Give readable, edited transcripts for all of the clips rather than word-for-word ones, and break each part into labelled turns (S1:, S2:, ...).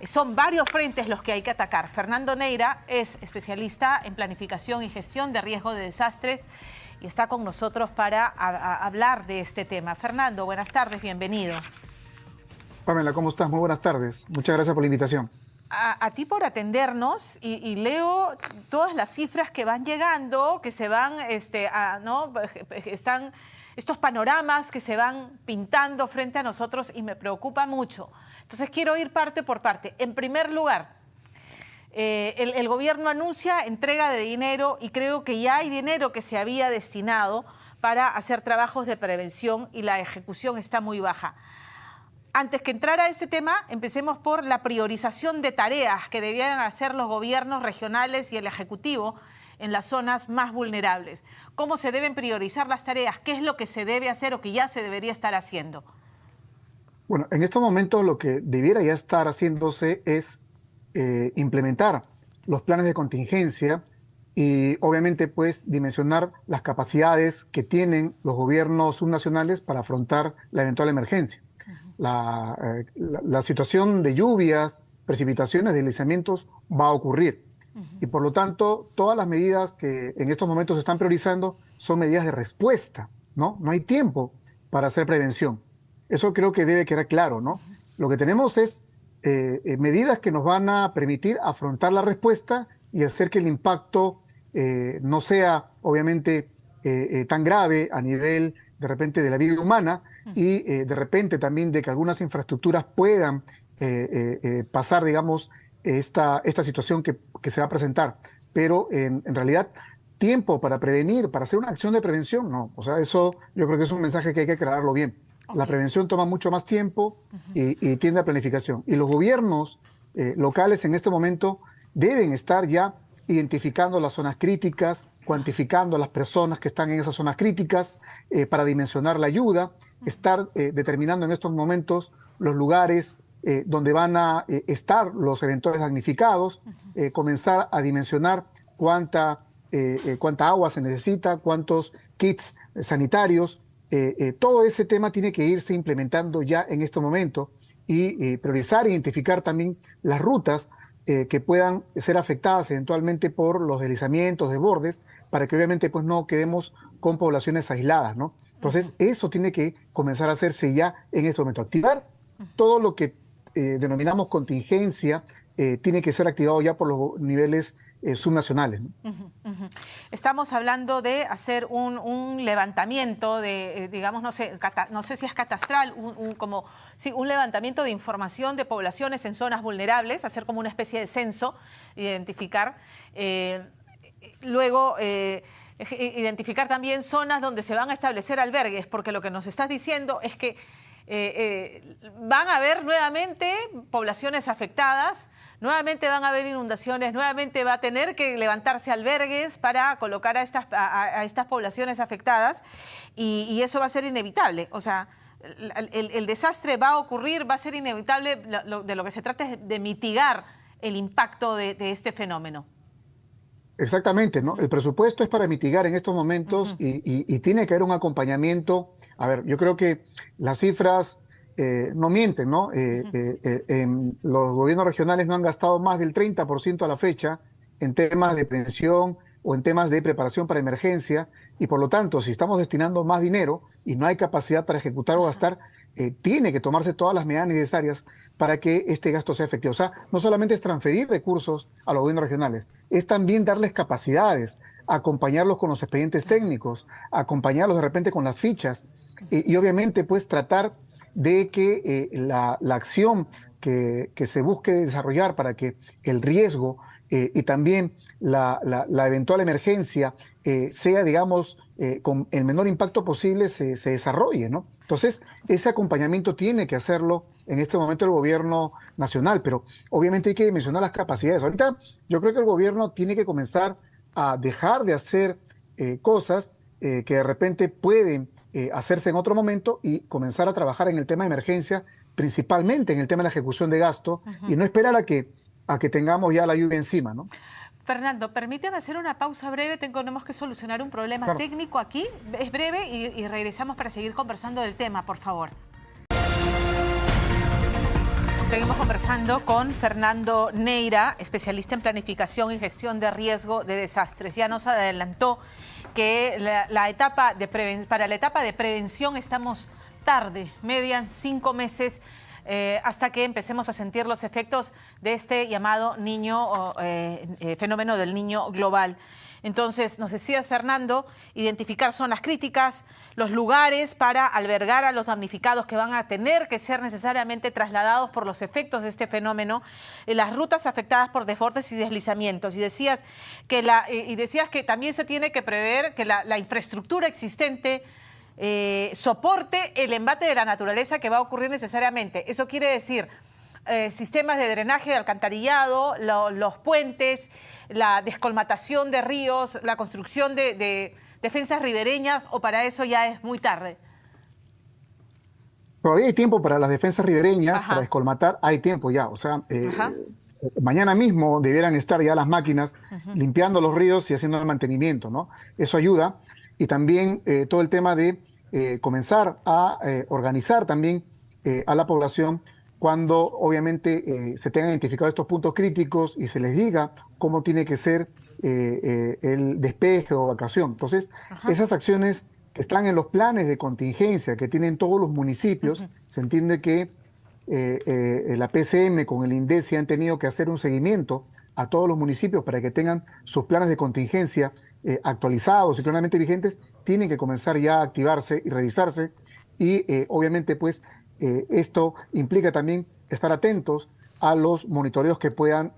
S1: son varios frentes los que hay que atacar. Fernando Neira es especialista en planificación y gestión de riesgo de desastres y está con nosotros para hablar de este tema. Fernando, buenas tardes, bienvenido.
S2: Pamela, ¿cómo estás? Muy buenas tardes. Muchas gracias por la invitación.
S1: A ti por atendernos y leo todas las cifras que van llegando, que se van, ¿no? Están estos panoramas que se van pintando frente a nosotros y me preocupa mucho. Entonces quiero ir parte por parte. En primer lugar, el gobierno anuncia entrega de dinero y creo que ya hay dinero que se había destinado para hacer trabajos de prevención y la ejecución está muy baja. Antes que entrar a este tema, empecemos por la priorización de tareas que debieran hacer los gobiernos regionales y el Ejecutivo en las zonas más vulnerables. ¿Cómo se deben priorizar las tareas? ¿Qué es lo que se debe hacer o que ya se debería estar haciendo?
S2: Bueno, en estos momentos lo que debiera ya estar haciéndose es implementar los planes de contingencia y obviamente pues dimensionar las capacidades que tienen los gobiernos subnacionales para afrontar la eventual emergencia. La situación de lluvias, precipitaciones, deslizamientos va a ocurrir. Y por lo tanto, todas las medidas que en estos momentos se están priorizando son medidas de respuesta, ¿no? No hay tiempo para hacer prevención. Eso creo que debe quedar claro, ¿no? Lo que tenemos es medidas que nos van a permitir afrontar la respuesta y hacer que el impacto no sea, obviamente, tan grave a nivel de repente de la vida humana y de repente también de que algunas infraestructuras puedan pasar, digamos, esta situación que se va a presentar. Pero en realidad, tiempo para prevenir, para hacer una acción de prevención, no. O sea, eso yo creo que es un mensaje que hay que aclararlo bien. Okay. La prevención toma mucho más tiempo y tiende a planificación. Y los gobiernos locales en este momento deben estar ya identificando las zonas críticas, cuantificando a las personas que están en esas zonas críticas para dimensionar la ayuda, estar determinando en estos momentos los lugares donde van a estar los eventuales damnificados, comenzar a dimensionar cuánta agua se necesita, cuántos kits sanitarios. Todo ese tema tiene que irse implementando ya en este momento y priorizar e identificar también las rutas que puedan ser afectadas eventualmente por los deslizamientos, desbordes, para que obviamente pues no quedemos con poblaciones aisladas, ¿no? Entonces, eso tiene que comenzar a hacerse ya en este momento. Activar todo lo que denominamos contingencia, tiene que ser activado ya por los niveles subnacionales, ¿no?
S1: Estamos hablando de hacer un levantamiento de, digamos, no sé si es catastral, un levantamiento de información de poblaciones en zonas vulnerables, hacer como una especie de censo, identificar, luego identificar también zonas donde se van a establecer albergues, porque lo que nos estás diciendo es que van a haber nuevamente poblaciones afectadas, nuevamente van a haber inundaciones, nuevamente va a tener que levantarse albergues para colocar a estas poblaciones afectadas y eso va a ser inevitable. O sea, el desastre va a ocurrir, va a ser inevitable. De lo que se trata es de mitigar el impacto de este fenómeno.
S2: Exactamente, ¿no? El presupuesto es para mitigar en estos momentos y tiene que haber un acompañamiento. A ver, yo creo que las cifras no mienten, ¿no? Los gobiernos regionales no han gastado más del 30% a la fecha en temas de prevención o en temas de preparación para emergencia y por lo tanto, si estamos destinando más dinero y no hay capacidad para ejecutar o gastar, tiene que tomarse todas las medidas necesarias para que este gasto sea efectivo. O sea, no solamente es transferir recursos a los gobiernos regionales, es también darles capacidades, acompañarlos con los expedientes técnicos, acompañarlos de repente con las fichas y obviamente pues tratar de que la acción que se busque desarrollar para que el riesgo y también la eventual emergencia sea, digamos, con el menor impacto posible se desarrolle, ¿no? Entonces, ese acompañamiento tiene que hacerlo en este momento el gobierno nacional, pero obviamente hay que dimensionar las capacidades. Ahorita yo creo que el gobierno tiene que comenzar a dejar de hacer cosas que de repente pueden hacerse en otro momento y comenzar a trabajar en el tema de emergencia, principalmente en el tema de la ejecución de gasto y no esperar a que tengamos ya la lluvia encima, ¿no?
S1: Fernando, permíteme hacer una pausa breve, tenemos que solucionar un problema técnico aquí, es breve y regresamos para seguir conversando del tema, por favor. Seguimos conversando con Fernando Neira, especialista en planificación y gestión de riesgo de desastres. Ya nos adelantó que para la etapa de prevención estamos tarde, median 5 meses hasta que empecemos a sentir los efectos de este llamado fenómeno del niño global. Entonces, nos decías, Fernando, identificar zonas críticas, los lugares para albergar a los damnificados que van a tener que ser necesariamente trasladados por los efectos de este fenómeno, las rutas afectadas por desbordes y deslizamientos. Y decías que también se tiene que prever que la infraestructura existente soporte el embate de la naturaleza que va a ocurrir necesariamente. Eso quiere decir sistemas de drenaje, de alcantarillado, los puentes, la descolmatación de ríos, la construcción de defensas ribereñas, o para eso ya es muy tarde.
S2: Todavía hay tiempo para las defensas ribereñas,
S1: Ajá.
S2: para descolmatar, hay tiempo ya. O sea, mañana mismo debieran estar ya las máquinas limpiando los ríos y haciendo el mantenimiento, ¿no? Eso ayuda. Y también todo el tema de comenzar a organizar también a la población cuando obviamente se tengan identificados estos puntos críticos y se les diga cómo tiene que ser el despeje o evacuación. Entonces, esas acciones que están en los planes de contingencia que tienen todos los municipios, se entiende que la PCM con el INDECI han tenido que hacer un seguimiento a todos los municipios para que tengan sus planes de contingencia actualizados y plenamente vigentes, tienen que comenzar ya a activarse y revisarse y obviamente pues esto implica también estar atentos a los monitoreos que puedan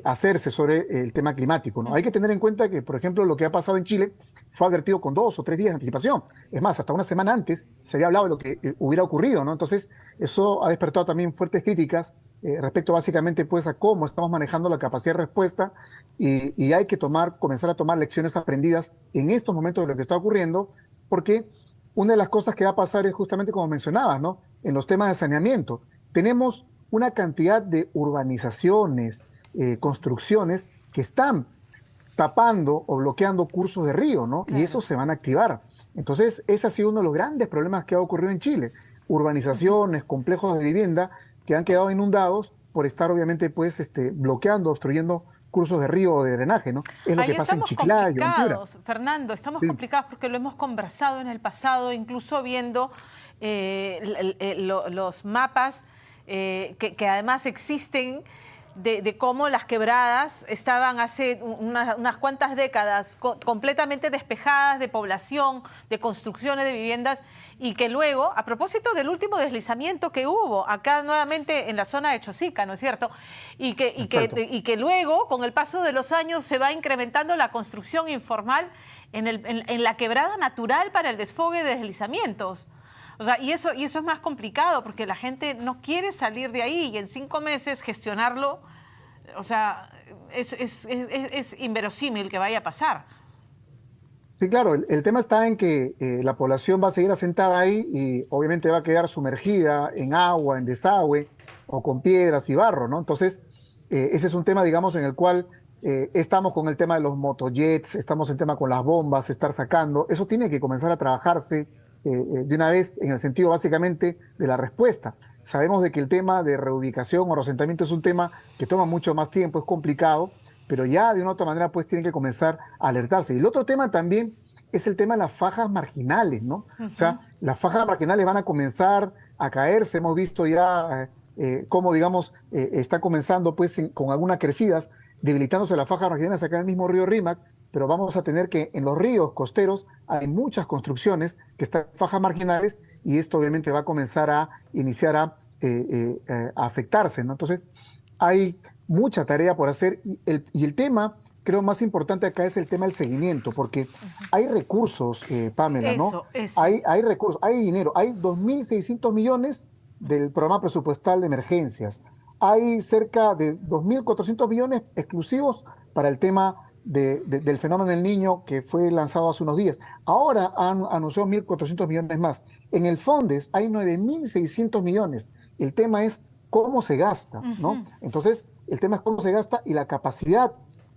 S2: hacerse sobre el tema climático, ¿no? Hay que tener en cuenta que, por ejemplo, lo que ha pasado en Chile fue advertido con 2 o 3 días de anticipación. Es más, hasta una semana antes se había hablado de lo que hubiera ocurrido, ¿no? Entonces, eso ha despertado también fuertes críticas respecto básicamente pues a cómo estamos manejando la capacidad de respuesta y hay que comenzar a tomar lecciones aprendidas en estos momentos de lo que está ocurriendo, porque una de las cosas que va a pasar es justamente como mencionabas, ¿no? En los temas de saneamiento. Tenemos una cantidad de urbanizaciones, construcciones que están tapando o bloqueando cursos de río, ¿no?
S1: Claro.
S2: Y esos se van a activar. Entonces, ese ha sido uno de los grandes problemas que ha ocurrido en Chile. Urbanizaciones, complejos de vivienda que han quedado inundados por estar obviamente pues bloqueando, obstruyendo cursos de río o de drenaje, ¿no? Es lo
S1: Ahí
S2: que pasa en
S1: estamos
S2: Chiclayo, en Piura.
S1: complicados, Fernando, estamos complicados porque lo hemos conversado en el pasado, incluso viendo los mapas que además existen de cómo las quebradas estaban hace unas cuantas décadas completamente despejadas de población, de construcciones de viviendas, y que luego, a propósito del último deslizamiento que hubo acá nuevamente en la zona de Chosica, ¿no es cierto? Y que luego, con el paso de los años, se va incrementando la construcción informal en la quebrada natural para el desfogue de deslizamientos. O sea, y eso es más complicado porque la gente no quiere salir de ahí y en 5 meses gestionarlo, o sea, es inverosímil que vaya a pasar.
S2: Sí, claro, el tema está en que la población va a seguir asentada ahí y obviamente va a quedar sumergida en agua, en desagüe o con piedras y barro, ¿no? Entonces, ese es un tema, digamos, en el cual estamos con el tema de los motojets, estamos en tema con las bombas, estar sacando. Eso tiene que comenzar a trabajarse de una vez en el sentido básicamente de la respuesta. Sabemos de que el tema de reubicación o reasentamiento es un tema que toma mucho más tiempo, es complicado, pero ya de una u otra manera pues tienen que comenzar a alertarse. Y el otro tema también es el tema de las fajas marginales, ¿no? O sea, las fajas marginales van a comenzar a caerse, hemos visto ya cómo, digamos, está comenzando pues con algunas crecidas, debilitándose las fajas marginales acá en el mismo río Rímac, pero vamos a tener que en los ríos costeros hay muchas construcciones que están en fajas marginales y esto obviamente va a comenzar a iniciar a afectarse, ¿no? Entonces, hay mucha tarea por hacer y el tema, creo, más importante acá es el tema del seguimiento, porque hay recursos, Pamela, ¿no? Hay recursos, hay dinero, hay 2.600 millones del programa presupuestal de emergencias, hay cerca de 2.400 millones exclusivos para el tema del fenómeno del niño que fue lanzado hace unos días. Ahora han anunciado 1.400 millones más. En el FONDES hay 9.600 millones. El tema es cómo se gasta, ¿no? Entonces, el tema es cómo se gasta y la capacidad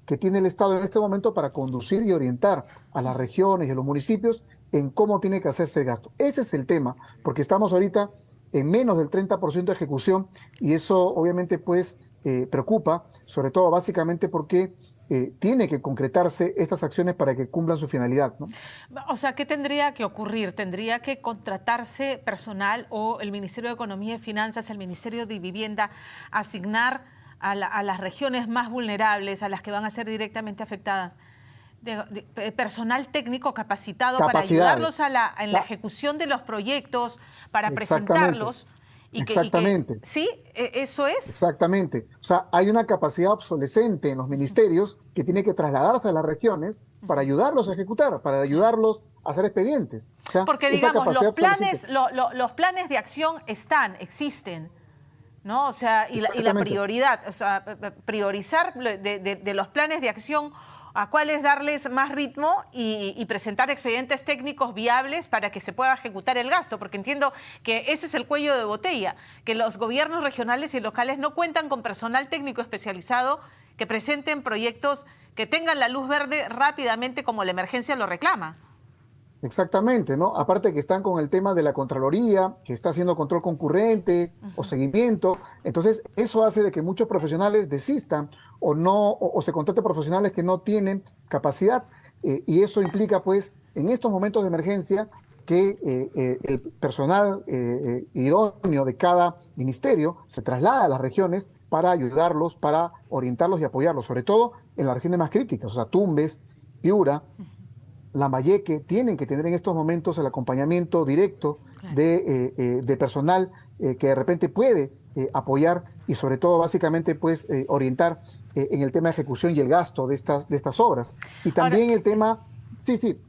S2: que tiene el Estado en este momento para conducir y orientar a las regiones y a los municipios en cómo tiene que hacerse el gasto. Ese es el tema, porque estamos ahorita en menos del 30% de ejecución, y eso obviamente pues preocupa, sobre todo básicamente porque tiene que concretarse estas acciones para que cumplan su finalidad, ¿no?
S1: O sea, ¿qué tendría que ocurrir? ¿Tendría que contratarse personal o el Ministerio de Economía y Finanzas, el Ministerio de Vivienda, asignar a las regiones más vulnerables, a las que van a ser directamente afectadas, personal técnico capacitado para ayudarlos
S2: Capacidades.
S1: en la ejecución de los proyectos, para
S2: Exactamente,
S1: presentarlos?
S2: exactamente.
S1: Sí, eso es.
S2: Exactamente. O sea, hay una capacidad obsolescente en los ministerios que tiene que trasladarse a las regiones para ayudarlos a ejecutar, para ayudarlos a hacer expedientes. O sea,
S1: Porque
S2: esa
S1: digamos,
S2: capacidad obsolescente.
S1: los planes de acción existen, ¿no? O sea, y la
S2: Exactamente.
S1: prioridad, o sea, priorizar de los planes de acción a cuáles darles más ritmo y presentar expedientes técnicos viables para que se pueda ejecutar el gasto, porque entiendo que ese es el cuello de botella, que los gobiernos regionales y locales no cuentan con personal técnico especializado que presenten proyectos que tengan la luz verde rápidamente como la emergencia lo reclama.
S2: Exactamente, ¿no? Aparte que están con el tema de la Contraloría, que está haciendo control concurrente o seguimiento. Entonces, eso hace de que muchos profesionales desistan o no, o se contraten profesionales que no tienen capacidad. Y eso implica, pues, en estos momentos de emergencia, que el personal idóneo de cada ministerio se traslada a las regiones para ayudarlos, para orientarlos y apoyarlos, sobre todo en las regiones más críticas, o sea, Tumbes, Piura, Lambayeque, tienen que tener en estos momentos el acompañamiento directo
S1: Claro.
S2: de personal que de repente puede apoyar y sobre todo básicamente pues orientar en el tema de ejecución y el gasto de estas obras. Y
S1: Ahora,
S2: también el tema, sí, sí,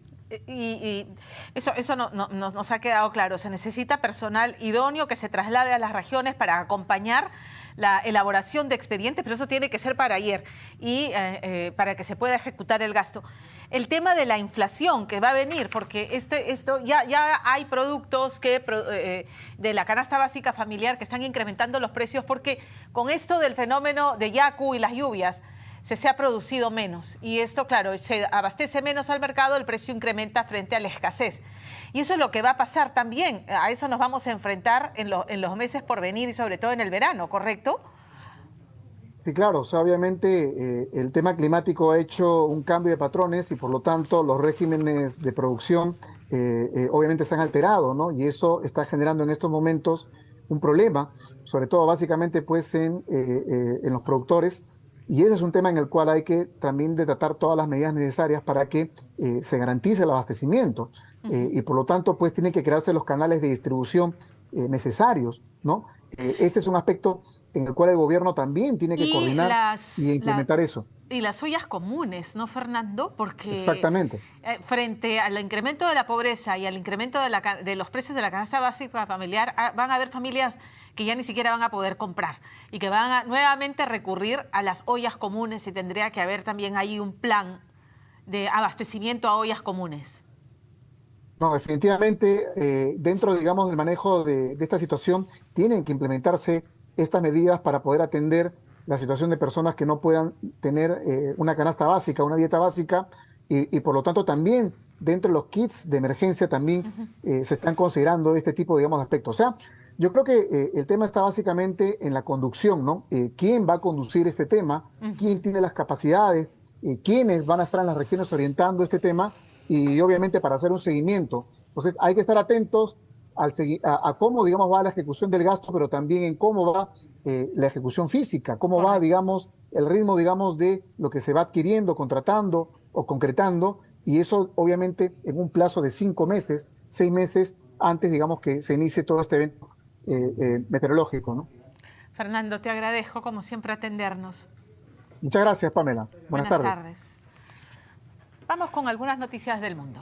S1: y eso nos ha quedado claro. Se necesita personal idóneo que se traslade a las regiones para acompañar la elaboración de expedientes, pero eso tiene que ser para ayer y para que se pueda ejecutar el gasto. El tema de la inflación que va a venir, porque esto ya hay productos de la canasta básica familiar que están incrementando los precios porque con esto del fenómeno de Yaku y las lluvias, se ha producido menos y esto, claro, se abastece menos al mercado, el precio incrementa frente a la escasez. Y eso es lo que va a pasar también, a eso nos vamos a enfrentar en los meses por venir y sobre todo en el verano, ¿correcto?
S2: sí, claro, o sea, obviamente el tema climático ha hecho un cambio de patrones y por lo tanto los regímenes de producción obviamente se han alterado, ¿no? Y eso está generando en estos momentos un problema, sobre todo básicamente pues en los productores. Y ese es un tema en el cual hay que también de tratar todas las medidas necesarias para que se garantice el abastecimiento. Y por lo tanto pues tienen que crearse los canales de distribución necesarios, ¿no? Ese es un aspecto en el cual el gobierno también tiene que
S1: Y
S2: coordinar y implementar eso.
S1: y las ollas comunes, ¿no, Fernando? Porque
S2: Exactamente.
S1: frente al incremento de la pobreza y al incremento de los precios de la canasta básica familiar, van a haber familias que ya ni siquiera van a poder comprar y que van a nuevamente recurrir a las ollas comunes y tendría que haber también ahí un plan de abastecimiento a ollas comunes.
S2: No, definitivamente, dentro, digamos, del manejo de esta situación, tienen que implementarse estas medidas para poder atender la situación de personas que no puedan tener una canasta básica, una dieta básica, y por lo tanto también dentro de los kits de emergencia también se están considerando este tipo, digamos, de aspectos. O sea, yo creo que el tema está básicamente en la conducción, ¿no? ¿Quién va a conducir este tema? ¿Quién tiene las capacidades? ¿Quiénes van a estar en las regiones orientando este tema? Y obviamente para hacer un seguimiento. Entonces hay que estar atentos a cómo, digamos, va la ejecución del gasto, pero también en cómo va la ejecución física, cómo va,
S1: Correcto.
S2: digamos, el ritmo, digamos, de lo que se va adquiriendo, contratando o concretando, y eso obviamente en un plazo de 5 meses, 6 meses antes, digamos, que se inicie todo este evento meteorológico, ¿no?
S1: Fernando, te agradezco como siempre atendernos.
S2: Muchas gracias, Pamela. Buenas
S1: Buenas
S2: tardes.
S1: tardes. Vamos con algunas noticias del mundo.